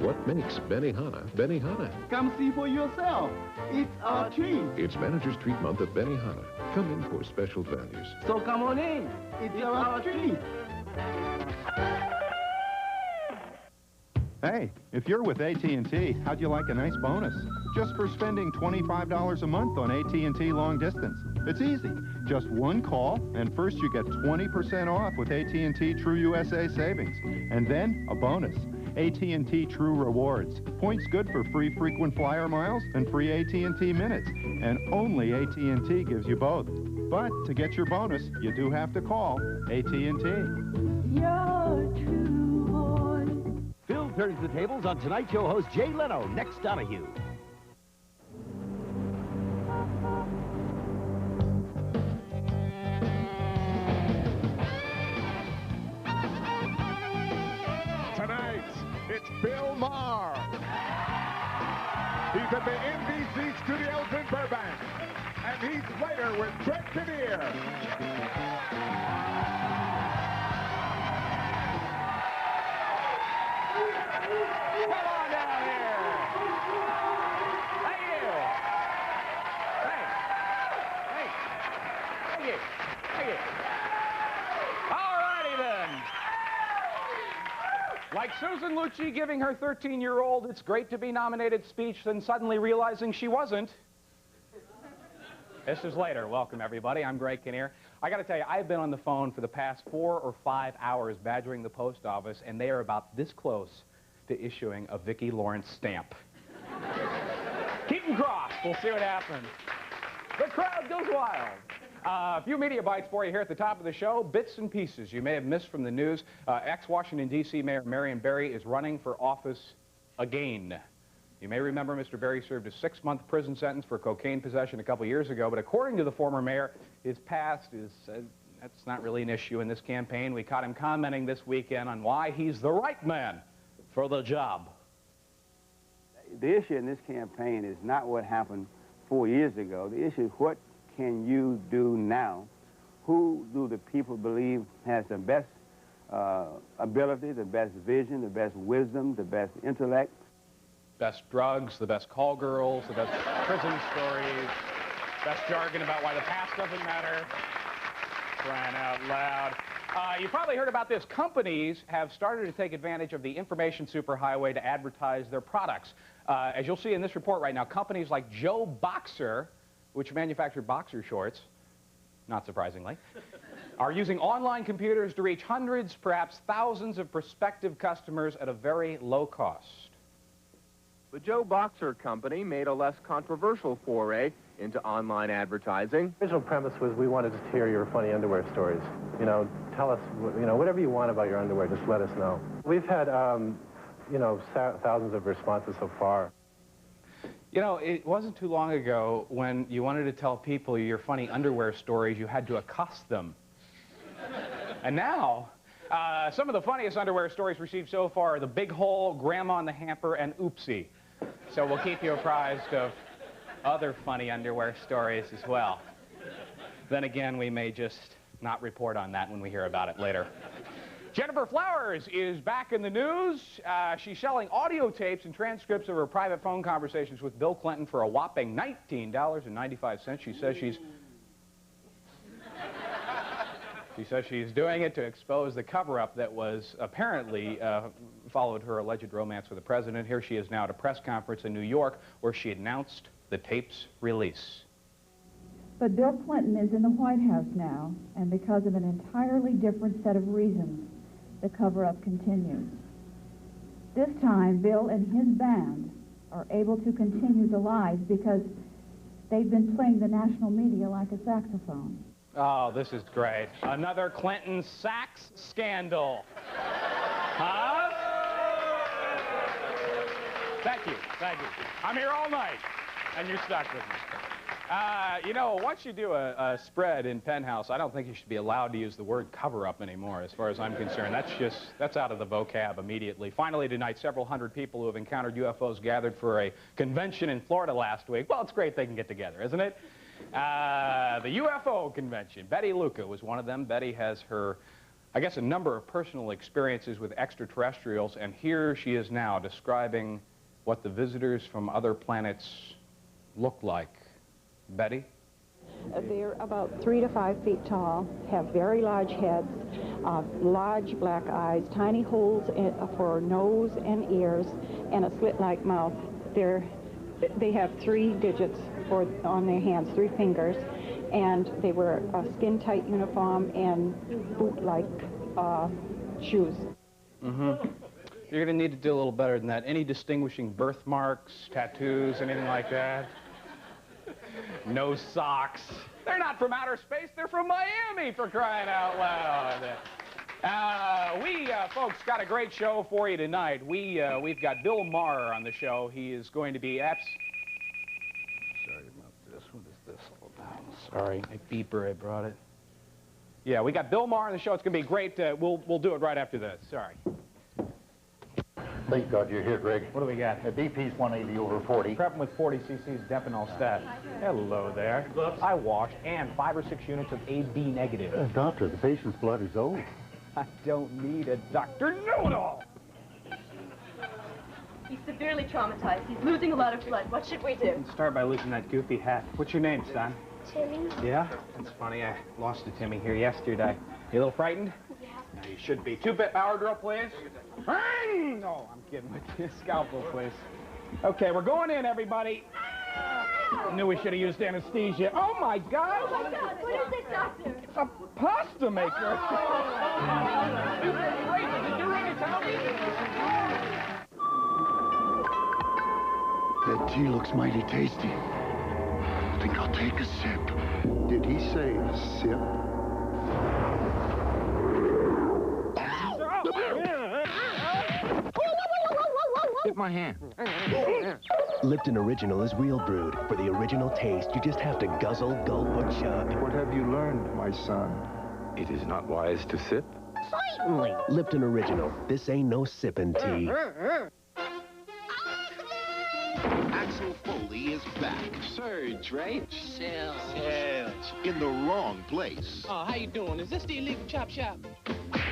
what makes Benihana Benihana. Come see for yourself. It's a treat. It's Manager's Treat Month at Benihana. Come in for special values. So come on in. It's a treat. Hey, if you're with AT&T, how'd you like a nice bonus? Just for spending $25 a month on AT&T long distance. It's easy. Just one call, and first you get 20% off with AT&T True USA Savings. And then a bonus. AT&T True Rewards. Points good for free frequent flyer miles and free AT&T minutes. And only AT&T gives you both. But to get your bonus, you do have to call AT&T. Your true boy. Phil turns the tables on Tonight Show host Jay Leno next Donahue. Tonight, it's Bill Maher. He's at the NBC studios in Burbank. And he's later with Kinnear. Come on down here. Thank you. Thank you. All righty then. Like Susan Lucci giving her 13-year-old "It's great to be nominated" speech, then suddenly realizing she wasn't. This is later. Welcome, everybody. I'm Greg Kinnear. I got to tell you, I've been on the phone for the past 4 or 5 hours badgering the post office, and they are about this close to issuing a Vicki Lawrence stamp. Keep them crossed. We'll see what happens. The crowd goes wild. A few media bites for you here at the top of the show. Bits and pieces you may have missed from the news. Ex-Washington, D.C. Mayor Marion Barry is running for office again. You may remember Mr. Barry served a 6-month prison sentence for cocaine possession a couple years ago, but according to the former mayor, his past is, that's not really an issue in this campaign. We caught him commenting this weekend on why he's the right man for the job. The issue in this campaign is not what happened 4 years ago. The issue is what can you do now? Who do the people believe has the best ability, the best vision, the best wisdom, the best intellect? Best drugs, the best call girls, the best prison stories, best jargon about why the past doesn't matter. Crying out loud. You probably heard about this. Companies have started to take advantage of the information superhighway to advertise their products. As you'll see in this report right now, companies like Joe Boxer, which manufacture boxer shorts, not surprisingly, are using online computers to reach hundreds, perhaps thousands of prospective customers at a very low cost. The Joe Boxer Company made a less controversial foray into online advertising. The original premise was we wanted to hear your funny underwear stories. You know, tell us, you know, whatever you want about your underwear, just let us know. We've had, you know, thousands of responses so far. You know, it wasn't too long ago when you wanted to tell people your funny underwear stories, you had to accost them. And now, some of the funniest underwear stories received so far are the big hole, grandma in the hamper, and oopsie. So we'll keep you apprised of other funny underwear stories as well. Then again, we may just not report on that when we hear about it later. Jennifer Flowers is back in the news. She's selling audio tapes and transcripts of her private phone conversations with Bill Clinton for a whopping $19.95. She says she's doing it to expose the cover-up that was apparently followed her alleged romance with the president. Here she is now at a press conference in New York where she announced the tape's release. But Bill Clinton is in the White House now, and because of an entirely different set of reasons, the cover-up continues. This time, Bill and his band are able to continue the lies because they've been playing the national media like a saxophone. Oh, this is great. Another Clinton sax scandal. Huh? Thank you. I'm here all night, and you're stuck with me. You know, once you do a spread in Penthouse, I don't think you should be allowed to use the word cover-up anymore, as far as I'm concerned. That's out of the vocab immediately. Finally tonight, several hundred people who have encountered UFOs gathered for a convention in Florida last week. Well, it's great they can get together, isn't it? The UFO convention. Betty Luca was one of them. Betty has her I guess, a number of personal experiences with extraterrestrials, and here she is now describing what the visitors from other planets look like. Betty? They're about 3 to 5 feet tall, have very large heads, large black eyes, tiny holes for nose and ears, and a slit-like mouth. They have 3 digits on their hands, 3 fingers, and they wear a skin-tight uniform and boot-like shoes. Mm-hmm. You're going to need to do a little better than that. Any distinguishing birthmarks, tattoos, anything like that? No socks. They're not from outer space. They're from Miami, for crying out loud. Folks, got a great show for you tonight. We've got Bill Maher on the show. He is going to be Sorry about this. What is this all about? Sorry, my beeper, I brought it. Yeah, we got Bill Maher on the show. It's going to be great. We'll do it right after this. Sorry. Thank God you're here, Greg. What do we got? The BP's 180 over 40. Prepping with 40 cc's Depanol stat. Hello there. Gloves. I washed, and 5 or 6 units of AB negative. Doctor, the patient's blood is old. I don't need a doctor know-it-all. He's severely traumatized. He's losing a lot of blood. What should we do? Let's start by losing that goofy hat. What's your name, son? Timmy. Yeah? That's funny. I lost a Timmy here yesterday. You a little frightened? Yeah. No, you should be. 2-bit power drill, please. No, I'm kidding with you. Scalpel, please. Okay, we're going in, everybody. I knew we should have used anesthesia. Oh, my God. Oh, my God. What is it, doctor? It's a pasta maker. Did you ring a towel? That tea looks mighty tasty. I think I'll take a sip. Did he say sip? Hit my hand. Lipton Original is real brewed. For the original taste, you just have to guzzle, gulp, or chug. What have you learned, my son? It is not wise to sip. Certainly. Lipton Original. This ain't no sippin' tea. Axel Foley is back. Surge, right? Sales. In the wrong place. Oh, how you doing? Is this the illegal chop shop?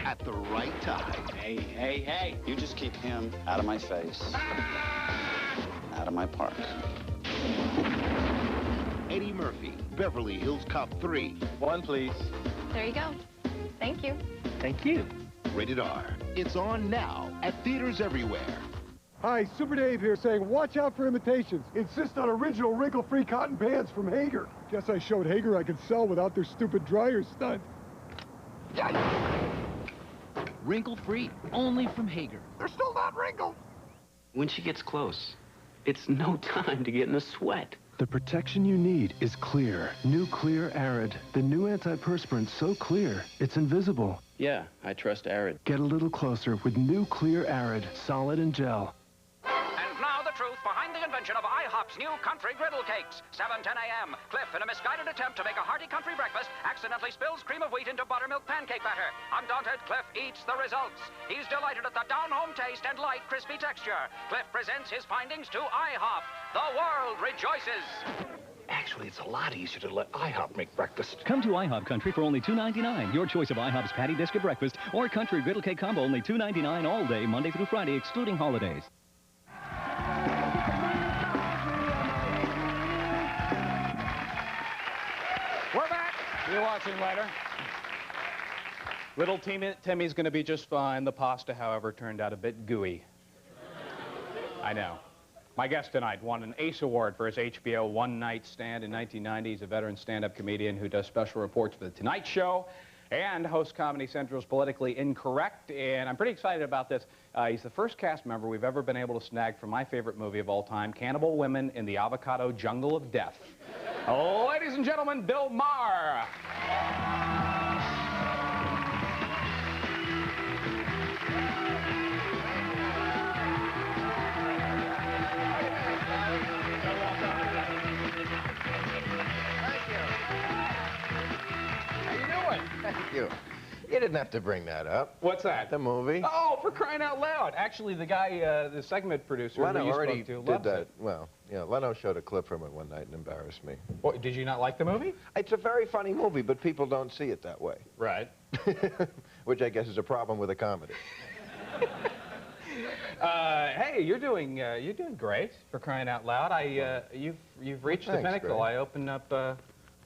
At the right time. Hey. You just keep him out of my face. Out of my park. Eddie Murphy, Beverly Hills Cop 3. 1, please. There you go. Thank you. Thank you. Rated R. It's on now at theaters everywhere. Hi, Super Dave here saying watch out for imitations. Insist on original wrinkle-free cotton pants from Hager. Guess I showed Hager I could sell without their stupid dryer stunt. Wrinkle-free, only from Hager. They're still not wrinkled. When she gets close, it's no time to get in a sweat. The protection you need is Clear. New Clear Arid. The new antiperspirant so clear, it's invisible. Yeah, I trust Arid. Get a little closer with new Clear Arid, solid and gel. And now the truth behind the invention of IHOP's new country griddle cakes. 7:10 a.m. Cliff, in a misguided attempt to make a hearty country breakfast, accidentally spills cream of wheat into buttermilk pancake batter. Undaunted, Cliff eats the results. He's delighted at the down-home taste and light, crispy texture. Cliff presents his findings to IHOP. The world rejoices. Actually, it's a lot easier to let IHOP make breakfast. Come to IHOP Country for only $2.99. Your choice of IHOP's Patty Biscuit Breakfast or Country Griddle Cake Combo, only $2.99 all day, Monday through Friday, excluding holidays. We're back. You're watching later. Little Timmy's going to be just fine. The pasta, however, turned out a bit gooey. I know. My guest tonight won an ACE Award for his HBO One Night Stand in 1990. He's a veteran stand-up comedian who does special reports for The Tonight Show and hosts Comedy Central's Politically Incorrect. And I'm pretty excited about this. He's the first cast member we've ever been able to snag for my favorite movie of all time, Cannibal Women in the Avocado Jungle of Death. Ladies and gentlemen, Bill Maher. Thank you. You didn't have to bring that up. What's that? The movie. Oh, for crying out loud. Actually, the guy, the segment producer Leno who you already spoke to did loves that. it. Well, yeah, Leno showed a clip from it one night and embarrassed me. What, did you not like the movie? It's a very funny movie, but people don't see it that way. Right. which I guess is a problem with a comedy. Hey, you're doing great, for crying out loud. You've reached the pinnacle. Greg.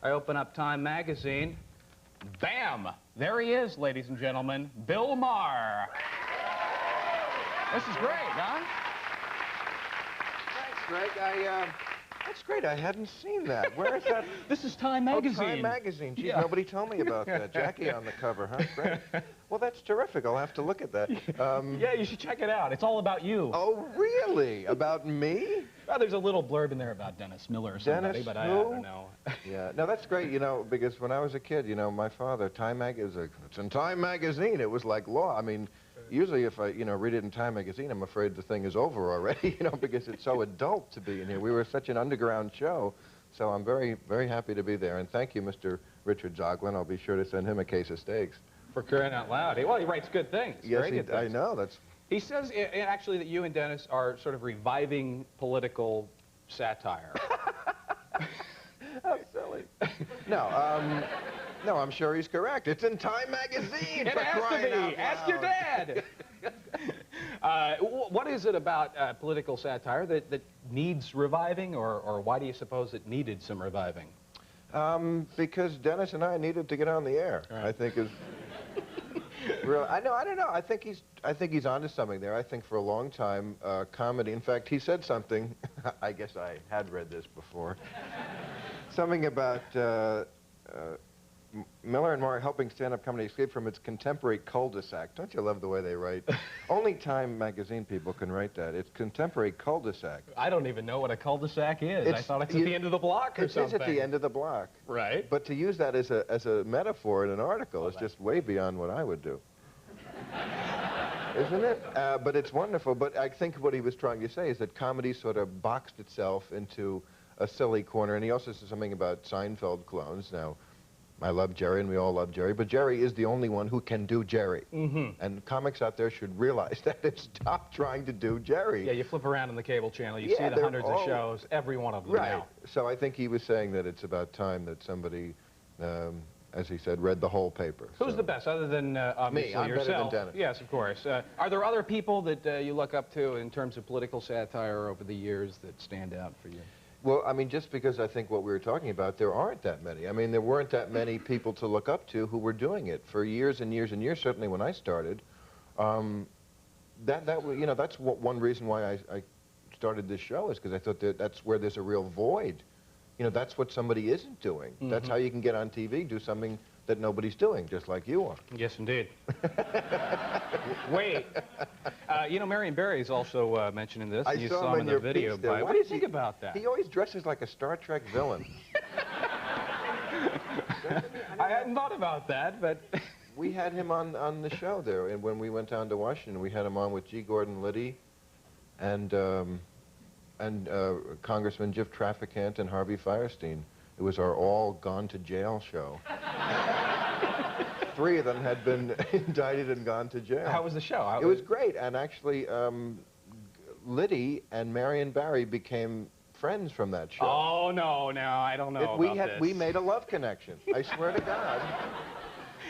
I open up Time magazine. Bam! There he is, ladies and gentlemen, Bill Maher. This is great, huh? Thanks, Greg. That's great. I hadn't seen that. Where is that? This is Time magazine. Oh, Time magazine. Geez, Yeah. nobody told me about that. Jackie on the cover, huh? Great. Well, that's terrific. I'll have to look at that. Yeah, you should check it out. It's all about you. Oh, really? About me? Well, there's a little blurb in there about Dennis Miller or somebody, Dennis but who? I don't know. Yeah. No, that's great, you know, because when I was a kid, you know, my father, it's in Time magazine. It was like law. I mean, usually if I, read it in Time magazine, I'm afraid the thing is over already, because it's so adult to be in here. We were such an underground show, so I'm very, very happy to be there. And thank you, Mr. Richard Zoglin. I'll be sure to send him a case of steaks. For crying out loud. Well, he writes good things. Yes, Very good things. I know. That's. He says actually that you and Dennis are sort of reviving political satire. How silly. No, no, I'm sure he's correct. It's in Time magazine. It has to be. Ask your dad. What is it about political satire that needs reviving, or why do you suppose it needed some reviving? Because Dennis and I needed to get on the air. Right. I think is. Real, I don't know. I think he's onto something there. I think for a long time, comedy. In fact, he said something. I guess I had read this before. Something about Miller and Maher helping stand-up comedy escape from its contemporary cul-de-sac. Don't you love the way they write? Only Time magazine people can write that. It's contemporary cul-de-sac. I don't even know what a cul-de-sac is. I thought it's at the end of the block or something. It is at the end of the block. Right. But to use that as a metaphor in an article is just way beyond what I would do. Isn't it? But it's wonderful. But I think what he was trying to say is that comedy sort of boxed itself into a silly corner. And he also said something about Seinfeld clones. Now, I love Jerry, and we all love Jerry, but Jerry is the only one who can do Jerry. Mm-hmm. And comics out there should realize that and stop trying to do Jerry. Yeah, you flip around on the cable channel, you see the hundreds of shows, every one of them now. So I think he was saying that it's about time that somebody, as he said, read the whole paper. Who's the best, other than obviously me? I'm yourself? Better than Dennis. Yes, of course. Are there other people that you look up to in terms of political satire over the years that stand out for you? Well, I mean, just because I think what we were talking about, there aren't that many. I mean, there weren't that many people to look up to who were doing it for years and years and years. Certainly when I started, that's one reason why I started this show, is because I thought that's where there's a real void. That's what somebody isn't doing. Mm-hmm. That's how you can get on TV, do something that nobody's doing, just like you are. Yes, indeed. Wait. Marion Barry's also mentioning this. I saw him in the video. What do you think about that? He always dresses like a Star Trek villain. I hadn't thought about that, but... We had him on the show there, and when we went down to Washington, we had him on with G. Gordon Liddy and Congressman Jim Traficant and Harvey Fierstein. It was our all gone to jail show. 3 of them had been indicted and gone to jail. How was the show? It was great, and actually, Liddy and Marion Barry became friends from that show. Oh, no, I don't know about this. We made a love connection, I swear to God.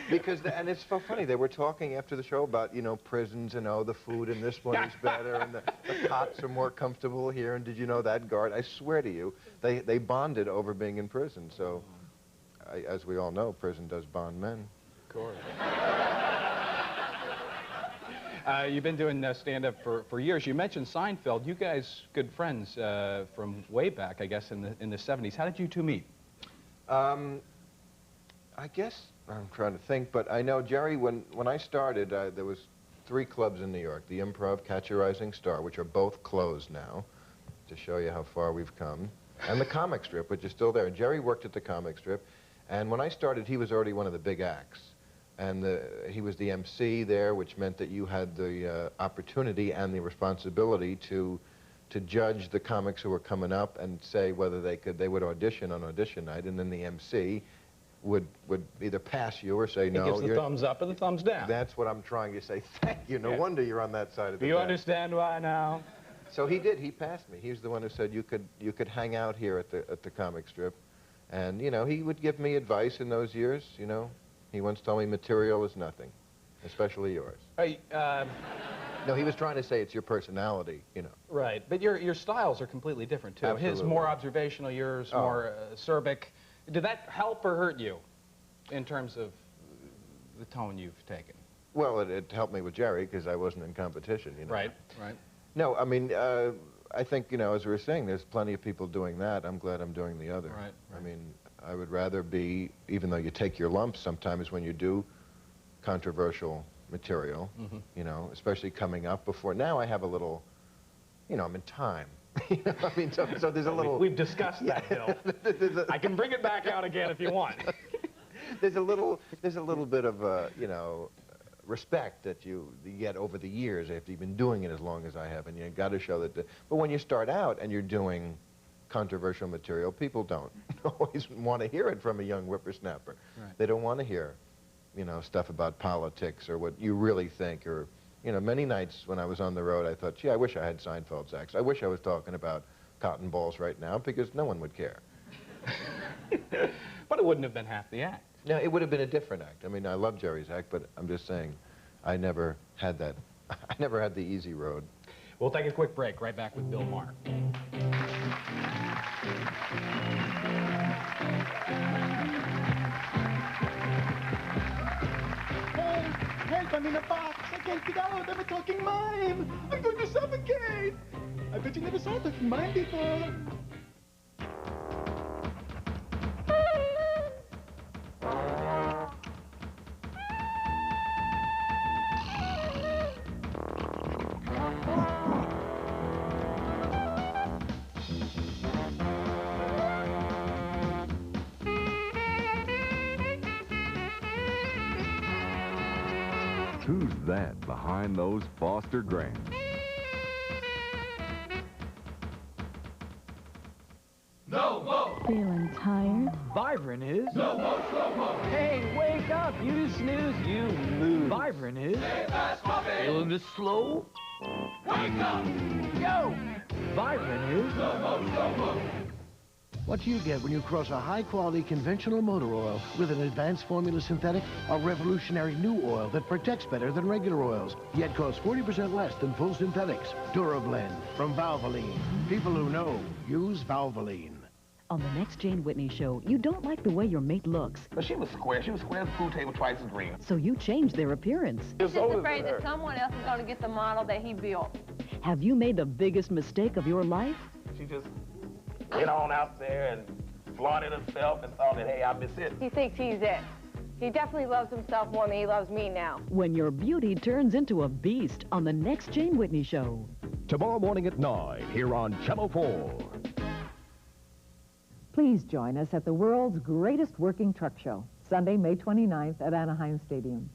Because, and it's so funny, they were talking after the show about, prisons and, the food in this one is better, and the cots are more comfortable here, and did you know that guard? I swear to you, they bonded over being in prison, so, as we all know, prison does bond men. Of course. You've been doing stand-up for years. You mentioned Seinfeld. You guys, good friends from way back, I guess, in the 70s. How did you two meet? I guess, I'm trying to think, but I know, Jerry, when I started, there was 3 clubs in New York, the Improv, Catch a Rising Star, which are both closed now, to show you how far we've come, and the Comic Strip, which is still there. And Jerry worked at the Comic Strip, and when I started, he was already one of the big acts. And he was the MC there, which meant that you had the opportunity and the responsibility to judge the comics who were coming up and say whether they would audition on audition night, and then the MC would either pass you or say no. He gives the thumbs up or the thumbs down. That's what I'm trying to say. Thank you. No wonder you're on that side of the Do you understand why now? So he did. He passed me. He was the one who said you could hang out here at the Comic Strip, and he would give me advice in those years. He once told me material is nothing. especially yours. Hey, No, he was trying to say it's your personality, you know. right, but your styles are completely different, too. His Absolutely. more observational, yours more acerbic. Did that help or hurt you in terms of the tone you've taken? Well, it helped me with Jerry because I wasn't in competition, you know. Right, right. No, I mean, I think, you know, as we were saying, there's plenty of people doing that. I'm glad I'm doing the other. Right. I mean, I would rather be, even though you take your lumps sometimes when you do controversial material, you know, especially coming up before. Now I have a little, you know, I'm in time. You know, I mean, so there's a little... We've discussed that, Bill. I can bring it back out again if you want. There's a little bit of, you know, respect that you get over the years after you've been doing it as long as I have, and you got to show that. But when you start out and you're doing controversial material, people don't always want to hear it from a young whippersnapper. Right. They don't want to hear, you know, stuff about politics or what you really think. Or, you know, many nights when I was on the road, I thought, gee, I wish I had Seinfeld's act. I wish I was talking about cotton balls right now because no one would care. But it wouldn't have been half the act. No, it would have been a different act. I mean, I love Jerry's act, but I'm just saying, I never had that. I never had the easy road. We'll take a quick break. Right back with Bill Maher. Help, I'm in a box. I can't get out. I'm a talking mime. I'm going to suffocate. I bet you never saw a talking mime before. Who's that behind those Foster Grants? No more. Feeling tired? Vibrant is. No more slow mo. Hey, wake up. You snooze, you lose. Vibrant is. Stay fast, coffee. Feeling this slow? Wake up. Yo. Vibrant is. No more slow mo. What you get when you cross a high-quality conventional motor oil with an advanced formula synthetic, a revolutionary new oil that protects better than regular oils, yet costs 40% less than full synthetics. DuraBlend from Valvoline. People who know use Valvoline. On the next Jane Whitney show, you don't like the way your mate looks. But she was square. She was square as a pool table, twice as green. So you changed their appearance. He's just afraid that someone else is going to get the model that he built. Have you made the biggest mistake of your life? She just went on out there and flaunted herself and thought that, hey, I'm this it. He thinks he's it. He definitely loves himself more than he loves me now. When your beauty turns into a beast on the next Jane Whitney show. Tomorrow morning at 9, here on Channel 4. Please join us at the world's greatest working truck show, Sunday, May 29th at Anaheim Stadium.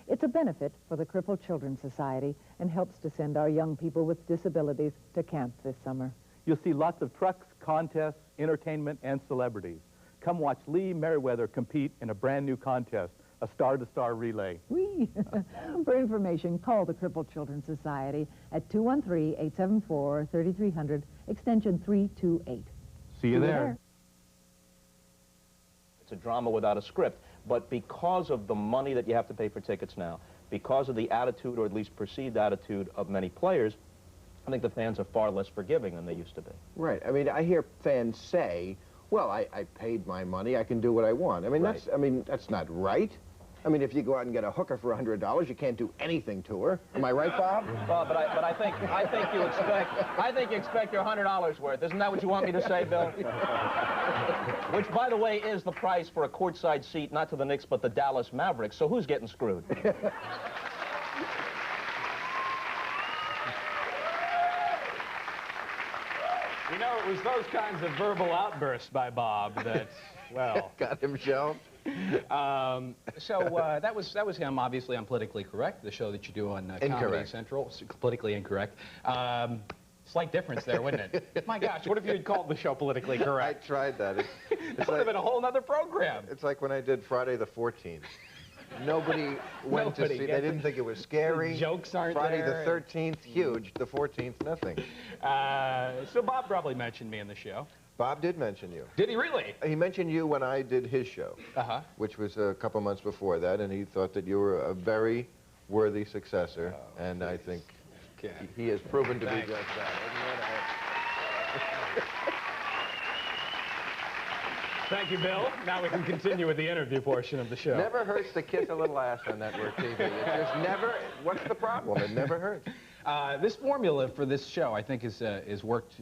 It's a benefit for the Crippled Children's Society and helps to send our young people with disabilities to camp this summer. You'll see lots of trucks, contests, entertainment, and celebrities. Come watch Lee Merriweather compete in a brand new contest, a star-to-star relay. Whee! For information, call the Crippled Children's Society at 213-874-3300, extension 328. See you there. It's a drama without a script, but because of the money that you have to pay for tickets now, because of the attitude, or at least perceived attitude, of many players, I think the fans are far less forgiving than they used to be. Right. I mean, I hear fans say, well, I paid my money, I can do what I want. I mean, Right. that's not right. I mean, if you go out and get a hooker for $100, you can't do anything to her. Am I right, Bob? Well, but I think you expect your $100 worth. Isn't that what you want me to say, Bill? Which, by the way, is the price for a courtside seat, not to the Knicks, but the Dallas Mavericks. So who's getting screwed? You know, it was those kinds of verbal outbursts by Bob that, well... got him shelved. So that was him, obviously, on Politically Correct, the show that you do on Comedy Central. Politically Incorrect. Slight difference there, wouldn't it? My gosh, what if you had called the show Politically Correct? I tried that. That would have been a whole other program. It's like when I did Friday the 14th. Nobody went to see it. They didn't think it was scary. The jokes aren't Friday there. the 13th, huge. The 14th, nothing. So Bob probably mentioned me in the show. Bob did mention you. Did he really? He mentioned you when I did his show, which was a couple months before that, and he thought that you were a very worthy successor, and I think he has proven to be just that. Thank you, Bill. Now we can continue with the interview portion of the show. Never hurts to kiss a little ass on network TV. It just never, what's the problem? It never hurts. This formula for this show, I think, is worked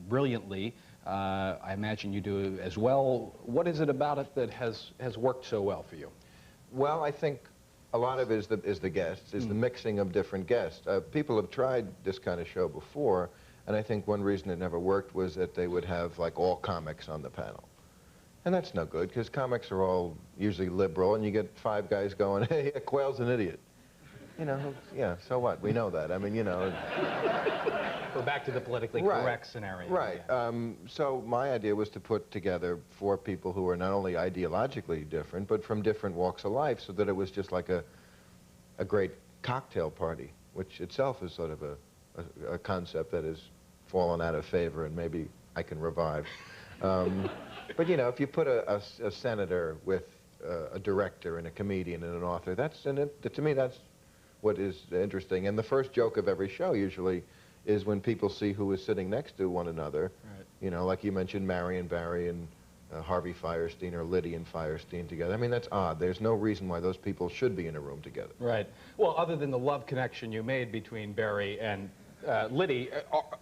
brilliantly. I imagine you do as well. What is it about it that has worked so well for you? Well, I think a lot of it is the guests, is the mixing of different guests. People have tried this kind of show before, and I think one reason it never worked was that they would have, like, all comics on the panel. And that's no good, because comics are all usually liberal, and you get 5 guys going, hey, Quayle's an idiot. You know, yeah, so what? We know that. I mean, you know. Go back to the politically correct scenario. Right. Yeah. So my idea was to put together 4 people who are not only ideologically different, but from different walks of life, so that it was just like a great cocktail party, which itself is sort of a concept that has fallen out of favor, and maybe I can revive. But, you know, if you put a senator with a director and a comedian and an author, to me, that's what is interesting. And the first joke of every show usually is when people see who is sitting next to one another. Right. You know, like you mentioned, Marion Barry and Harvey Firestein or Liddy and Firestein together. I mean, that's odd. There's no reason why those people should be in a room together. Right. Well, other than the love connection you made between Barry and Liddy,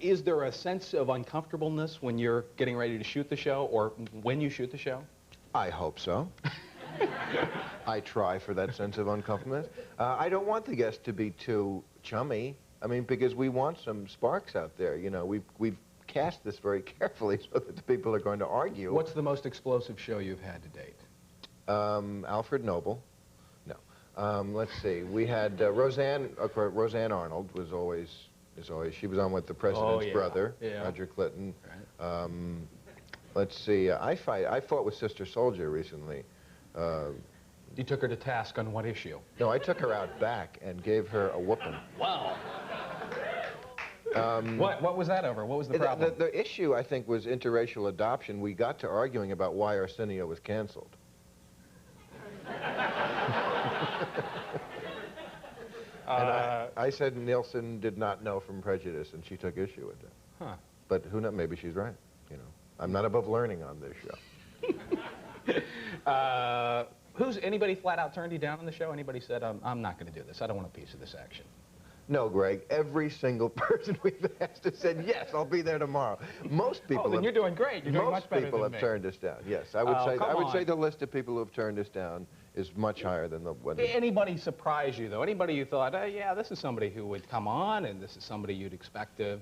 is there a sense of uncomfortableness when you're getting ready to shoot the show, or when you shoot the show? I hope so. I try for that sense of uncomfortableness. I don't want the guests to be too chummy. I mean, because we want some sparks out there. You know, we've cast this very carefully so that the people are going to argue. What's the most explosive show you've had to date? Alfred Noble. No. Let's see. We had Roseanne Arnold was always, she was on with the president's brother, Roger Clinton. Right. Let's see. I fought with Sister Soldier recently. You took her to task on what issue? No, I took her out back and gave her a whooping. Wow. What was that over? What was the problem? The issue, I think, was interracial adoption. We got to arguing about why Arsenio was canceled. And I said Nielsen did not know from prejudice, and she took issue with that. Huh. But who knows? Maybe she's right. You know, I'm not above learning on this show. Anybody flat out turned you down on the show? Anybody said, I'm not going to do this. I don't want a piece of this action? No, Greg. Every single person we've asked has said, yes, I'll be there tomorrow. Most people then you're doing great. You're doing much better than me. Most people have turned us down. Yes, I would say the list of people who have turned us down is much higher than the one. Anybody surprise you, though? Anybody you thought, yeah, this is somebody who would come on, and this is somebody you'd expect to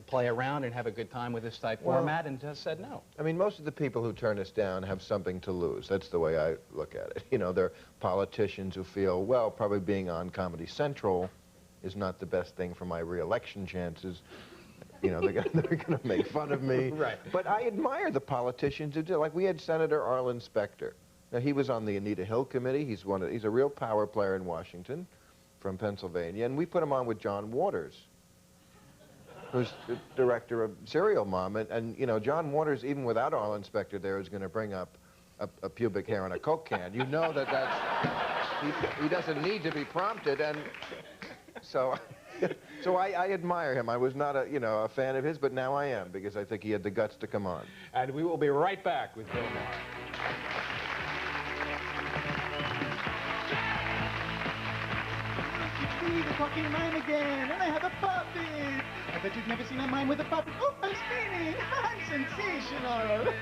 play around and have a good time with this type format, and just said no? I mean, most of the people who turn us down have something to lose. That's the way I look at it. You know, they're politicians who feel, well, probably being on Comedy Central is not the best thing for my re-election chances. You know, they're going to make fun of me. Right. But I admire the politicians who do. Like, we had Senator Arlen Specter. Now, he was on the Anita Hill Committee. He's a real power player in Washington from Pennsylvania. And we put him on with John Waters, who's the director of Serial Mom. And you know, John Waters, even without Arlen Specter there, is going to bring up a pubic hair on a Coke can. You know he doesn't need to be prompted. And so I admire him. I was not a fan of his, but now I am, because I think he had the guts to come on. And we will be right back with Bill Maher. The talking mime again, and I have a puppet. I bet you've never seen a mime with a puppet. Oh, I'm spinning. I'm sensational.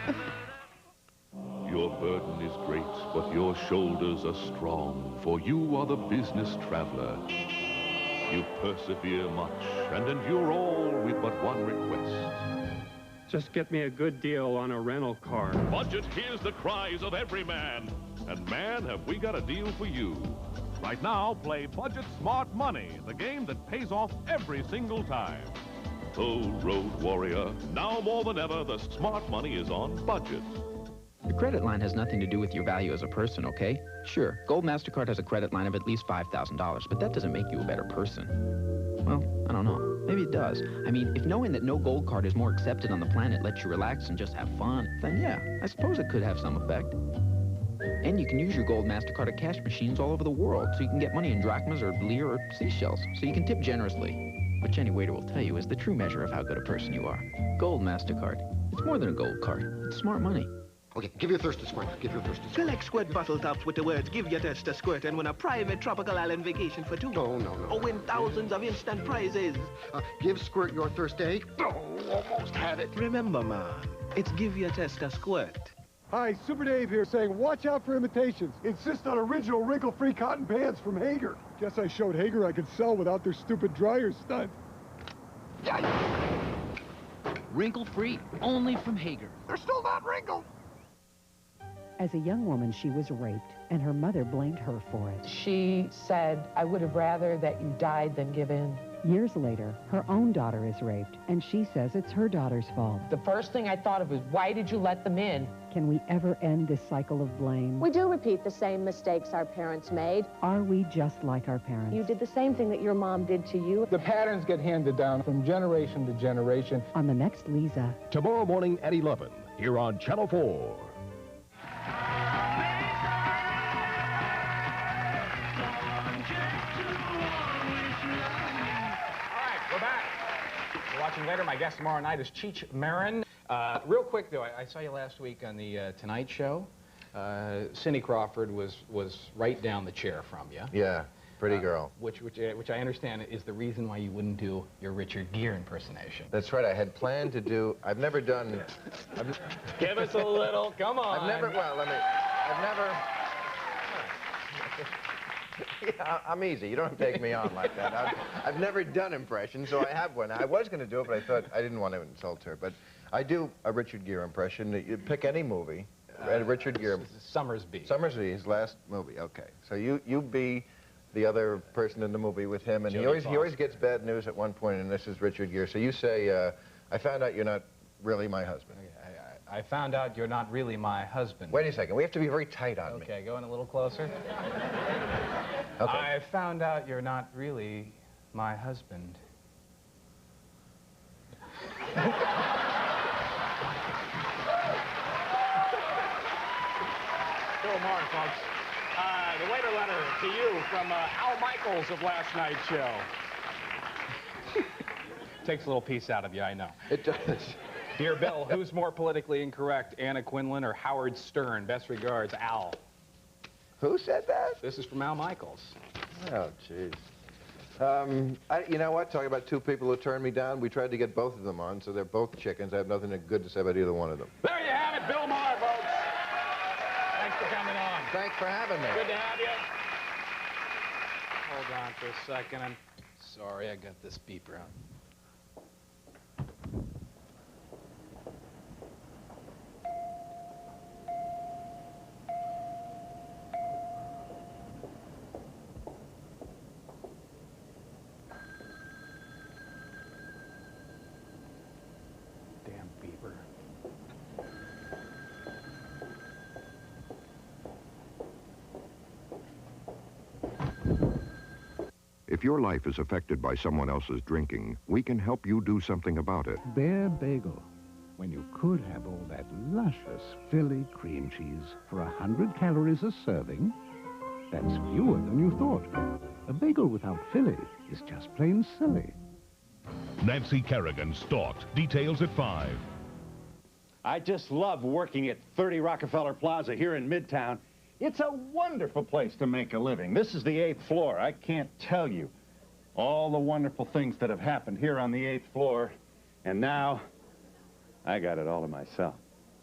Your burden is great, but your shoulders are strong, for you are the business traveler. You persevere much and endure all with but one request. Just get me a good deal on a rental car. Budget hears the cries of every man. And man, have we got a deal for you. Right now, play Budget Smart Money, the game that pays off every single time. Oh, Road Warrior, now more than ever, the smart money is on budget. Your credit line has nothing to do with your value as a person, okay? Sure, Gold MasterCard has a credit line of at least $5,000, but that doesn't make you a better person. Well, I don't know. Maybe it does. I mean, if knowing that no Gold card is more accepted on the planet lets you relax and just have fun, then yeah, I suppose it could have some effect. And you can use your Gold MasterCard at cash machines all over the world, so you can get money in drachmas or lire or seashells, so you can tip generously, which any waiter will tell you is the true measure of how good a person you are. Gold MasterCard. It's more than a gold card. It's smart money. Okay, give your thirst a squirt. Give your thirst a squirt. Collect squirt bottle tops with the words, give your thirst a squirt, and win a private tropical island vacation for two. No. Or win thousands of instant prizes. Give Squirt your thirst a... Oh, almost had it. Remember, man, it's give your thirst a squirt. Hi, Super Dave here saying watch out for imitations. Insist on original wrinkle-free cotton pants from Hager. Guess I showed Hager I could sell without their stupid dryer stunt. Wrinkle-free, only from Hager. They're still not wrinkled. As a young woman, she was raped, and her mother blamed her for it. She said, I would have rather that you died than give in. Years later, her own daughter is raped, and she says it's her daughter's fault. The first thing I thought of was, why did you let them in? Can we ever end this cycle of blame? We do repeat the same mistakes our parents made. Are we just like our parents? You did the same thing that your mom did to you. The patterns get handed down from generation to generation. On the next Lisa. Tomorrow morning at 11, here on Channel 4. We're back. We're watching later. My guest tomorrow night is Cheech Marin. Real quick, though, I saw you last week on the Tonight Show. Cindy Crawford was right down the chair from you. Yeah, pretty girl. Which I understand is the reason why you wouldn't do your Richard Gere impersonation. That's right. I had planned to do. I've never done. Give us a little. Come on. I've never. Yeah, I'm easy. You don't take me on like that. I've never done impressions, so I have one. I was going to do it, but I thought I didn't want to insult her. But I do a Richard Gere impression. You pick any movie. Richard Gere. Summersby. Summersby, his last movie. Okay. So you be the other person in the movie with him, and he always gets bad news at one point, and this is Richard Gere. So you say, I found out you're not really my husband. I found out you're not really my husband. Wait a second. We have to be very tight on me. Okay, go in a little closer. Okay. I found out you're not really my husband. Bill Maher, folks. The later letter to you from Al Michaels of last night's show. Takes a little piece out of you, I know. It does. Dear Bill, who's more politically incorrect, Anna Quinlan or Howard Stern? Best regards, Al. Who said that? This is from Al Michaels. Oh, jeez. You know what? Talking about two people who turned me down, we tried to get both of them on, so they're both chickens. I have nothing good to say about either one of them. There you have it, Bill Maher, folks. Thanks for coming on. Thanks for having me. Good to have you. Hold on for a second. I'm sorry, I got this beeper on. If your life is affected by someone else's drinking, we can help you do something about it. Bare bagel, when you could have all that luscious Philly cream cheese for 100 calories a serving. That's fewer than you thought. A bagel without Philly is just plain silly. Nancy Kerrigan stalked. Details at 5. I just love working at 30 Rockefeller Plaza here in Midtown. It's a wonderful place to make a living. This is the 8th floor. I can't tell you all the wonderful things that have happened here on the 8th floor. And now, I got it all to myself.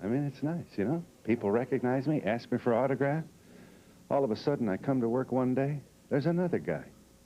I mean, it's nice, you know? People recognize me, ask me for autograph. All of a sudden, I come to work one day, there's another guy.